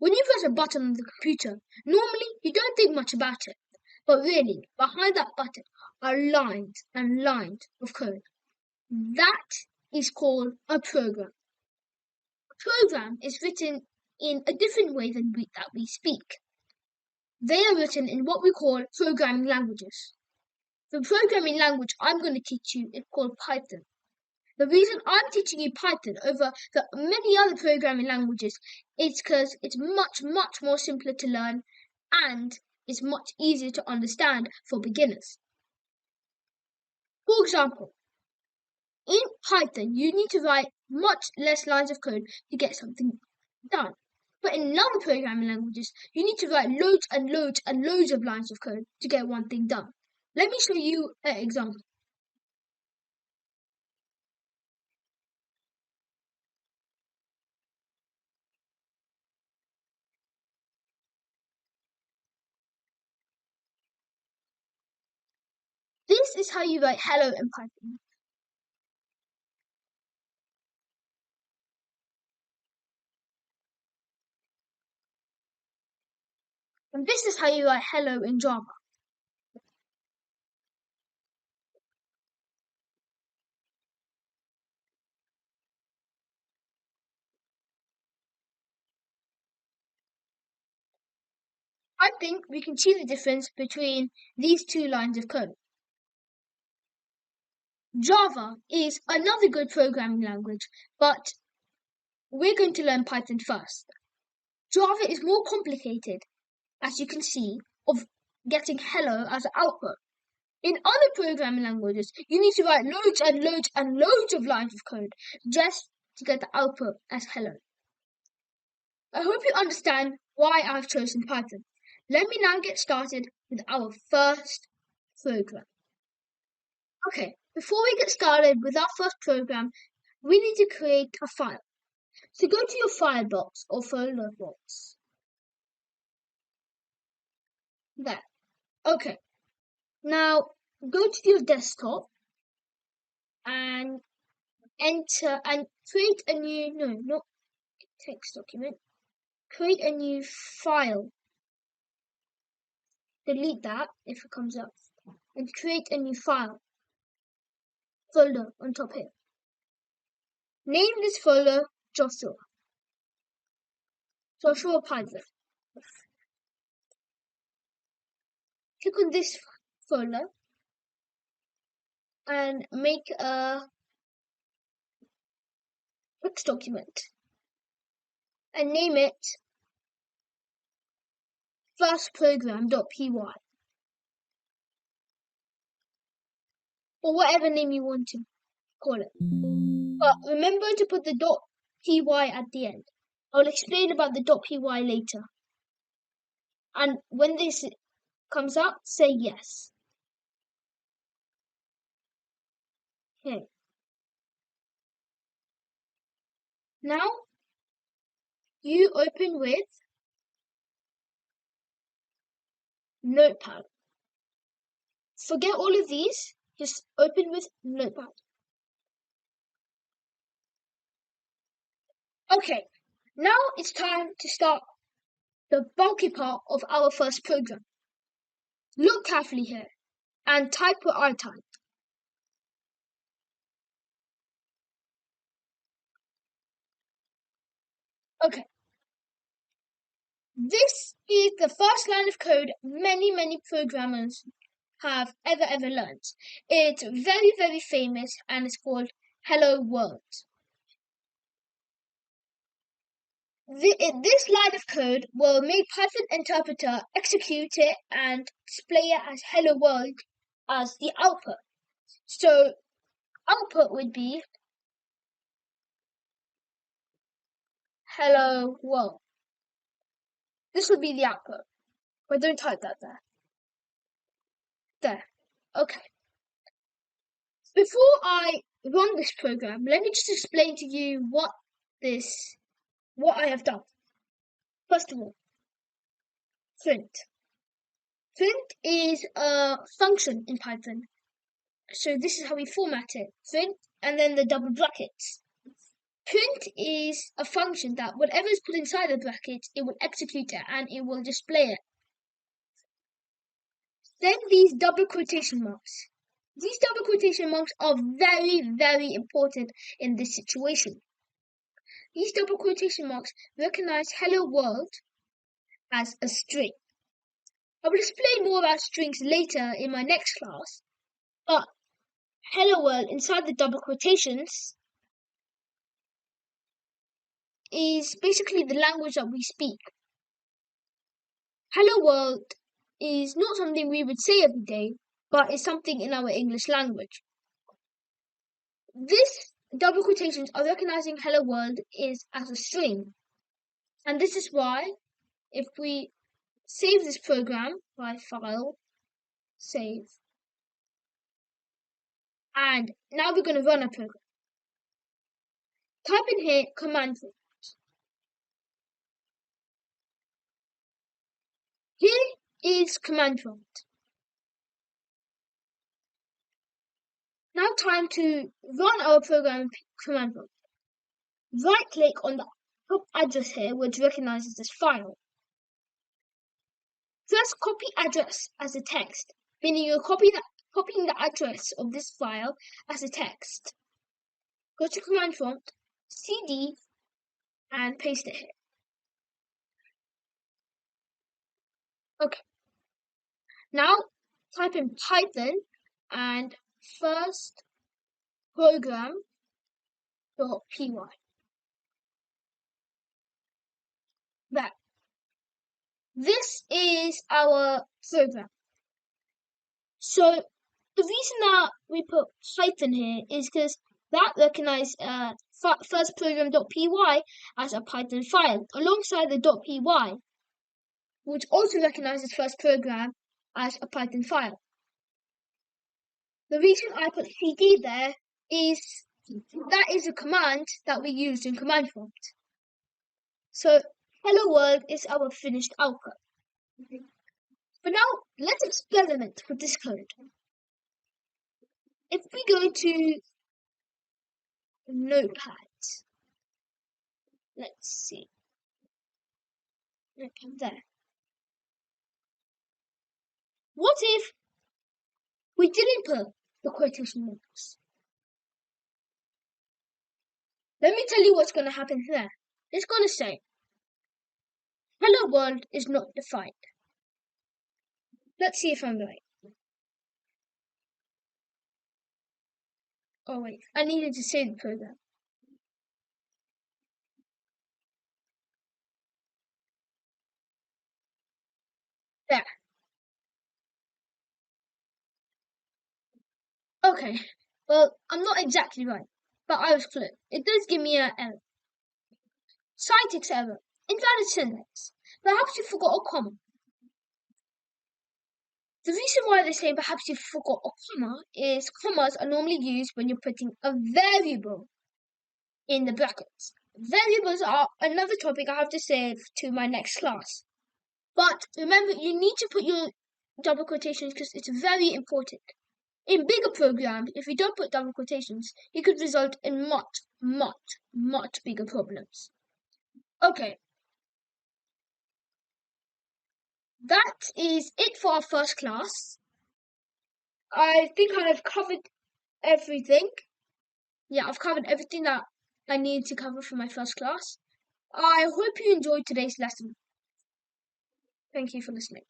When you press a button on the computer, normally you don't think much about it. But really, behind that button are lines and lines of code. That is called a program. A program is written in a different way than we speak. They are written in what we call programming languages. The programming language I'm going to teach you is called Python. The reason I'm teaching you Python over the many other programming languages is because it's much more simpler to learn and it's much easier to understand for beginners. For example, in Python, you need to write much less lines of code to get something done. But in other programming languages, you need to write loads and loads and loads of lines of code to get one thing done. Let me show you an example. This is how you write hello in Python. And this is how you write hello in Java. I think we can see the difference between these two lines of code. Java is another good programming language, but we're going to learn Python first. Java is more complicated, as you can see, of getting hello as an output. In other programming languages, you need to write loads and loads and loads of lines of code just to get the output as hello. I hope you understand why I've chosen Python. Let me now get started with our first program. Okay, before we get started with our first program, we need to create a file. So go to your file box or folder box. There. Okay. Now go to your desktop and enter and create a new, no, not text document. Create a new file. Delete that if it comes up. And create a new file. Folder on top here. Name this folder Joshua. Joshua Python. Click on this folder and make a text document and name it firstprogram.py or whatever name you want to call it. But remember to put the .py at the end. I'll explain about the .py later. And when this comes up, say yes. Okay. Now you open with Notepad. Forget all of these, just open with Notepad. Okay, now it's time to start the bulky part of our first program. Look carefully here and type what I type. Okay. This is the first line of code many programmers have ever learned. It's very famous and it's called Hello World. This line of code will make Python interpreter execute it and display it as Hello World as the output. So output would be Hello World. This would be the output. But don't type that there. There. Okay. Before I run this program, let me just explain to you what I have done. First of all, print. Print is a function in Python. So this is how we format it. Print and then the double brackets. Print is a function that whatever is put inside the bracket, it will execute it and it will display it. Then these double quotation marks. These double quotation marks are very, very important in this situation. These double quotation marks recognize hello world as a string. I will explain more about strings later in my next class, but hello world inside the double quotations is basically the language that we speak. Hello world is not something we would say every day, but it's something in our English language. This double quotations are recognizing hello world is as a string. And this is why if we save this program by file, save, and now we're going to run a program. Type in here command prompt. Here is command prompt. Now time to run our program command prompt. Right click on the top address here, which recognizes this file. Press copy address as a text, meaning you're copying the address of this file as a text. Go to command prompt, cd, and paste it here. Okay. Now type in Python and first program.py. That. This is our program. So the reason that we put Python here is because that recognizes first program.py as a Python file alongside the .py, which also recognizes first program as a Python file. The reason I put cd there is that is a command that we use in command prompt. So hello world is our finished output. But now let's experiment with this code. If we go to Notepad, let's see. Notepad there. What if we didn't put the quotation marks? Let me tell you what's going to happen there. It's going to say, hello world is not defined. Let's see if I'm right. Oh wait, I needed to save the program. There. Okay, well, I'm not exactly right, but I was close. It does give me an error. Syntax error. Invalid syntax. Perhaps you forgot a comma. The reason why they say perhaps you forgot a comma is commas are normally used when you're putting a variable in the brackets. Variables are another topic I have to save to my next class. But remember, you need to put your double quotations because it's very important. In bigger programs, if you don't put double quotations, it could result in much bigger problems. Okay. That is it for our first class. I think I have covered everything. Yeah, I've covered everything that I needed to cover for my first class. I hope you enjoyed today's lesson. Thank you for listening.